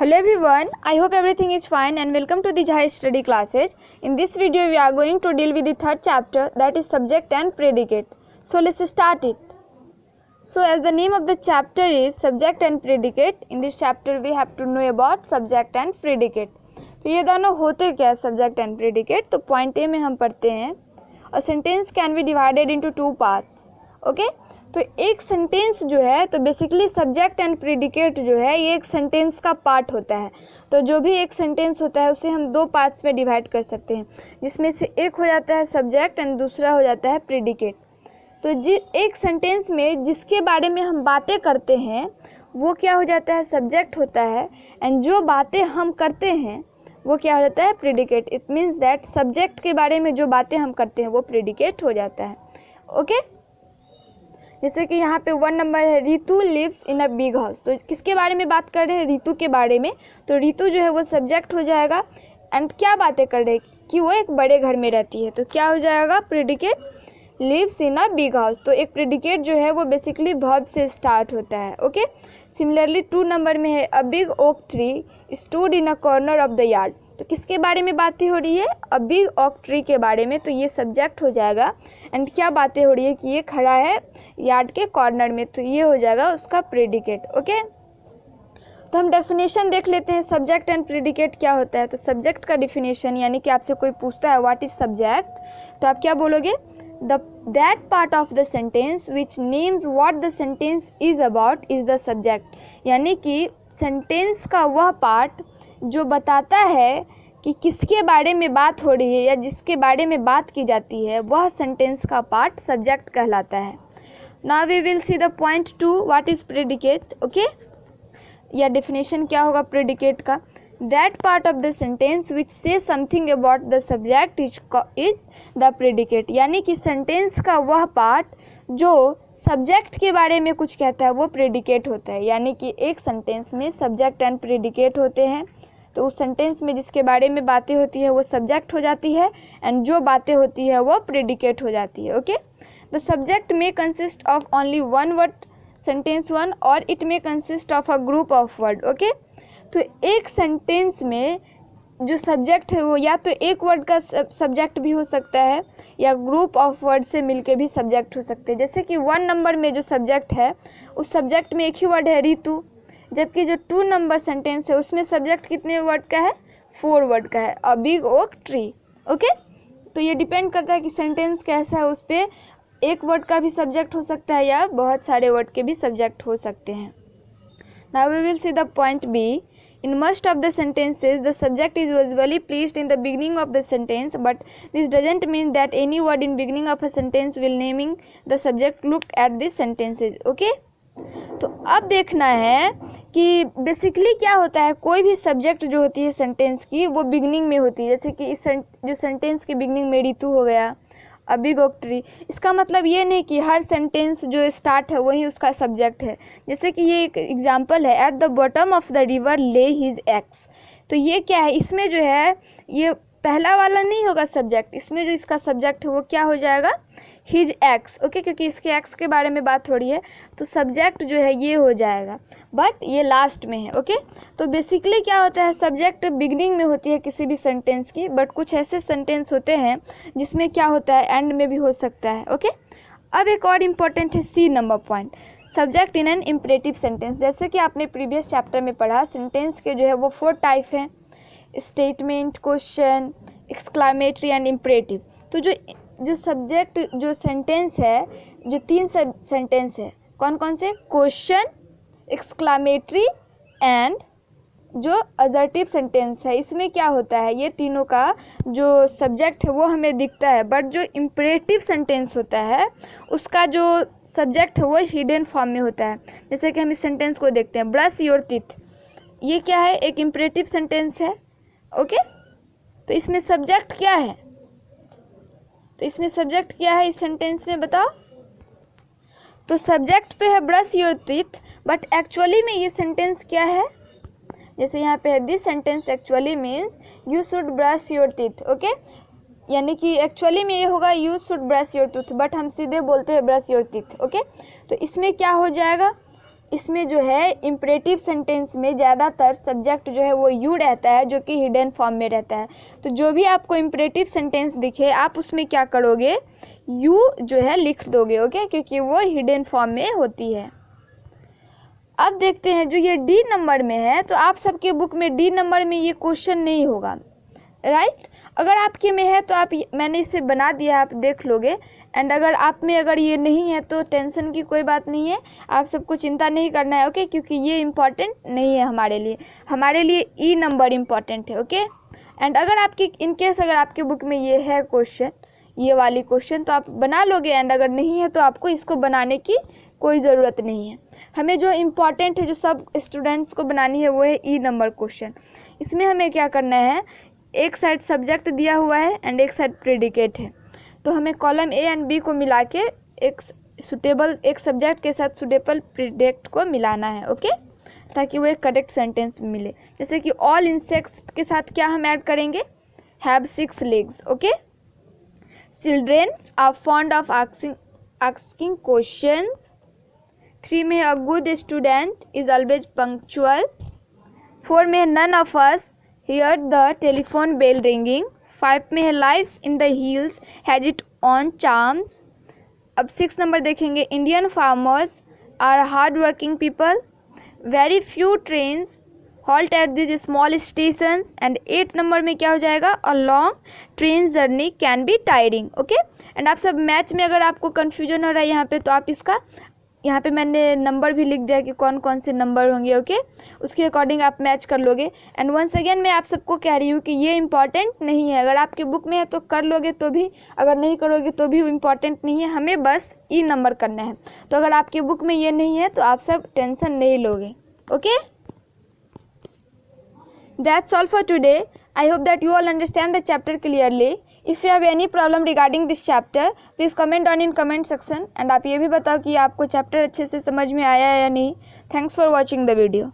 Hello everyone, I hope everything is fine and welcome to the Jai Study Classes. In this video we are going to deal with the third chapter, that is subject and predicate. So let's start it. So as the name of the chapter is subject and predicate, in this chapter we have to know about subject and predicate. तो ये दोनों होते क्या है subject and predicate? तो point A में हम पढ़ते हैं A sentence can be divided into two parts. Okay? तो एक सेंटेंस जो है तो बेसिकली सब्जेक्ट एंड प्रेडिकेट जो है ये एक सेंटेंस का पार्ट होता है। तो जो भी एक सेंटेंस होता है उसे हम दो पार्ट्स में डिवाइड कर सकते हैं, जिसमें से एक हो जाता है सब्जेक्ट एंड दूसरा हो जाता है प्रेडिकेट। तो एक सेंटेंस में जिसके बारे में हम बातें करते हैं वो क्या हो जाता है, सब्जेक्ट होता है, एंड जो बातें हम करते हैं वो क्या हो जाता है, predicate. It means that subject के बारे में जो बातें हम करते हैं वो प्रेडिकेट हो जाता है। ओके जैसे कि यहाँ पे 1 नंबर है, Ritu lives in a big house. तो किसके बारे में बात कर रहे हैं, रितु के बारे में। तो रितु जो है वो सब्जेक्ट हो जाएगा, एंड क्या बातें कर रहे हैं कि वो एक बड़े घर में रहती है, तो क्या हो जाएगा, predicate lives in a big house. तो एक प्रेडिकेट जो है वो बेसिकली वर्ब से स्टार्ट होता है। ओके सिमिलरली 2 नंबर में है, a big oak tree stood in a corner of the yard. तो किसके बारे में बातें हो रही है, अ बिग ओक ट्री के बारे में, तो ये सब्जेक्ट हो जाएगा। एंड क्या बातें हो रही है कि ये खड़ा है यार्ड के कॉर्नर में, तो ये हो जाएगा उसका प्रेडिकेट। ओके तो हम डेफिनेशन देख लेते हैं सब्जेक्ट एंड प्रेडिकेट क्या होता है। तो सब्जेक्ट का डेफिनेशन यानी कि आपसे कोई पूछता है व्हाट इज सब्जेक्ट, तो आप क्या बोलोगे, that part of the sentence which names what the sentence is about is the subject। यानी कि सेंटेंस का वह पार्ट जो बताता है कि किसके बारे में बात हो रही है या जिसके बारे में बात की जाती है, वह सेंटेंस का पार्ट सब्जेक्ट कहलाता है। Now we will see the point 2 what is predicate. Okay या डेफिनेशन क्या होगा प्रेडिकेट का, that part of the sentence which says something about the subject is the predicate। यानी कि सेंटेंस का वह पार्ट जो सब्जेक्ट के बारे में कुछ कहता है वो प्रेडिकेट होता है। यानी कि एक सेंटेंस में सब्जेक्ट एंड प्रेडिकेट होते हैं, तो उस सेंटेंस में जिसके बारे में बातें होती है वो सब्जेक्ट हो जाती है, एंड जो बातें होती है वो प्रेडिकेट हो जाती है। ओके द सब्जेक्ट में consist of only one word, sentence 1, और इट में consist of a group of word. Okay तो एक सेंटेंस में जो सब्जेक्ट है वो या तो एक वर्ड का सब्जेक्ट भी हो सकता है या ग्रुप ऑफ वर्ड से मिलके भी सब्जेक्ट हो सकते हैं। जैसे कि 1 नंबर में जो सब्जेक्ट है उस सब्जेक्ट में एक ही वर्ड है रितु, जबकि जो 2 नंबर सेंटेंस है उसमें सब्जेक्ट कितने वर्ड का है, 4 वर्ड का है, a big oak tree. Okay तो ये डिपेंड करता है कि सेंटेंस कैसा है, उस पर एक वर्ड का भी सब्जेक्ट हो सकता है या बहुत सारे वर्ड के भी सब्जेक्ट हो सकते हैं। Now we will see the point B. In most of the sentences, the subject is usually placed in the beginning of the sentence, but this doesn't mean that any word in beginning of a sentence will naming the subject look at these sentences. Okay? तो अब देखना है कि basically क्या होता है, कोई भी सब्जेक्ट जो होती है सेंटेंस की वो बिगनिंग में होती है। जैसे कि इस जो सेंटेंस की बिगनिंग में रितु हो गया, अ बिग ओक ट्री, इसका मतलब ये नहीं कि हर सेंटेंस जो स्टार्ट है वही उसका सब्जेक्ट है। जैसे कि ये एक एग्जांपल है, at the bottom of the river ले हिज एक्स। तो ये क्या है, इसमें जो है ये पहला वाला नहीं होगा सब्जेक्ट, इसमें जो इसका सब्जेक्ट है वो क्या हो जाएगा, हिज एक्स। ओके क्योंकि इसके एक्स के बारे में बात हो रही है तो सब्जेक्ट जो है ये हो जाएगा, बट ये लास्ट में है। ओके तो बेसिकली क्या होता है, सब्जेक्ट बिगनिंग में होती है किसी भी सेंटेंस की, बट कुछ ऐसे सेंटेंस होते हैं जिसमें क्या होता है एंड में भी हो सकता है। ओके अब एक और इम्पॉर्टेंट है C number point, subject in an imperative sentence. जैसे कि आपने प्रीवियस चैप्टर में पढ़ा, सेंटेंस के जो है वो 4 टाइप हैं, statement, question, exclamatory and imperative. तो जो सब्जेक्ट जो सेंटेंस है, जो 3 सेंटेंस है, कौन कौन से, क्वेश्चन, एक्सक्लामेटरी एंड जो असर्टिव सेंटेंस है, इसमें क्या होता है, ये तीनों का जो सब्जेक्ट है वो हमें दिखता है, बट जो इम्परेटिव सेंटेंस होता है उसका जो सब्जेक्ट है वो हिडन फॉर्म में होता है। जैसे कि हम इस सेंटेंस को देखते हैं, ब्रश योर टीथ, ये क्या है, एक इम्परेटिव सेंटेंस है। ओके तो इसमें सब्जेक्ट क्या है, तो इसमें सब्जेक्ट क्या है इस सेंटेंस में बताओ। तो सब्जेक्ट तो है brush your teeth, but actually में ये सेंटेंस क्या है, जैसे यहाँ पे है, this sentence actually means you should brush your teeth. Okay यानी कि एक्चुअली में ये होगा you should brush your teeth, but हम सीधे बोलते हैं ब्रश योर टीथ। ओके तो इसमें क्या हो जाएगा, इसमें जो है इम्परेटिव सेंटेंस में ज़्यादातर सब्जेक्ट जो है वो यू रहता है, जो कि हिडन फॉर्म में रहता है। तो जो भी आपको इम्परेटिव सेंटेंस दिखे आप उसमें क्या करोगे, यू जो है लिख दोगे, ओके, क्योंकि वो हिडन फॉर्म में होती है। अब देखते हैं जो ये डी नंबर में है, तो आप सबके बुक में डी नंबर में ये क्वेश्चन नहीं होगा, राइट। अगर आपके में है तो आप, मैंने इसे बना दिया है, आप देख लोगे। एंड अगर आप में अगर ये नहीं है तो टेंशन की कोई बात नहीं है, आप सबको चिंता नहीं करना है, ओके, क्योंकि ये इम्पॉर्टेंट नहीं है हमारे लिए ई नंबर इम्पॉर्टेंट है, ओके। एंड अगर आपकी इनकेस अगर आपके बुक में ये है क्वेश्चन, ये वाली क्वेश्चन, तो आप बना लोगे। एंड अगर नहीं है तो आपको इसको बनाने की कोई ज़रूरत नहीं है। हमें जो इम्पॉर्टेंट है, जो सब स्टूडेंट्स को बनानी है, वो है ई नंबर क्वेश्चन। इसमें हमें क्या करना है, एक साइड सब्जेक्ट दिया हुआ है एंड एक साइड प्रेडिकेट है। तो हमें कॉलम ए एंड बी को मिला के एक सब्जेक्ट के साथ सुटेबल प्रेडिकेट को मिलाना है, ओके, ताकि वो एक करेक्ट सेंटेंस मिले। जैसे कि ऑल इंसेक्ट्स के साथ क्या हम ऐड करेंगे, have 6 legs, okay. Children are fond of asking questions. 3 में है a good student is always punctual. 4 में है none of us hear the telephone bell ringing. 5 में है life in the hills has it on charms. अब 6 number देखेंगे, Indian farmers are hard working people. Very few trains halt at this small stations. And 8 number में क्या हो जाएगा, a long train journey can be tiring, okay. And आप सब match में अगर आपको कन्फ्यूजन हो रहा है यहाँ पे, तो आप इसका यहाँ पे मैंने नंबर भी लिख दिया कि कौन कौन से नंबर होंगे, ओके, उसके अकॉर्डिंग आप मैच कर लोगे। एंड वंस अगेन मैं आप सबको कह रही हूँ कि ये इंपॉर्टेंट नहीं है। अगर आपके बुक में है तो कर लोगे तो भी, अगर नहीं करोगे तो भी इम्पॉर्टेंट नहीं है, हमें बस ई नंबर करना है। तो अगर आपके बुक में ये नहीं है तो आप सब टेंशन नहीं लोगे, okay. That's all for today. I hope that you all understand the chapter clearly. If you have any problem regarding this chapter, please comment on in comment section. And आप ये भी बताओ कि आपको चैप्टर अच्छे से समझ में आया या नहीं। Thanks for watching the video.